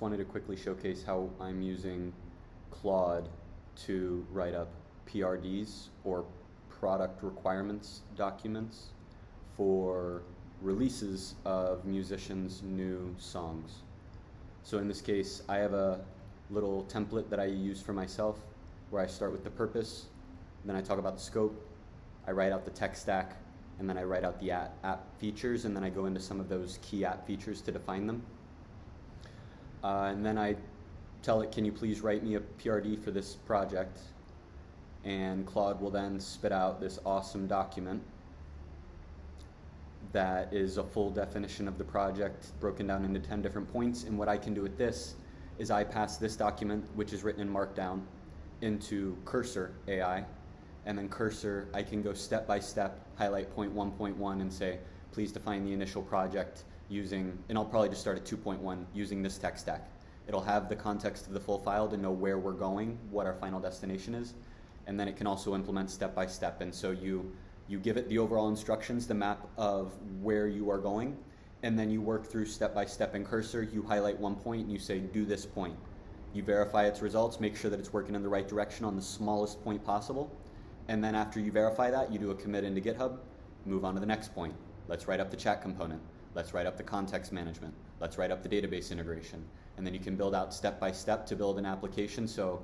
just wanted to quickly showcase how I'm using Claude to write up PRDs, or product requirements documents, for releases of musicians' new songs. So in this case, I have a little template that I use for myself where I start with the purpose, then I talk about the scope, I write out the tech stack, and then I write out the app features, and then I go into some of those key app features to define them. And then I tell it, can you please write me a PRD for this project? And Claude will then spit out this awesome document that is a full definition of the project broken down into 10 different points. And what I can do with this is I pass this document, which is written in Markdown, into Cursor AI. And then Cursor, I can go step by step, highlight point 1.1 and say, please define the initial project using, and I'll probably just start at 2.1 using this tech stack. It'll have the context of the full file to know where we're going, what our final destination is. And then it can also implement step by step. And so you give it the overall instructions, the map of where you are going, and then you work through step by step in Cursor. You highlight one point and you say, do this point. You verify its results, make sure that it's working in the right direction on the smallest point possible. And then after you verify that, you do a commit into GitHub, move on to the next point. Let's write up the chat component. Let's write up the context management. Let's write up the database integration. And then you can build out step by step to build an application. So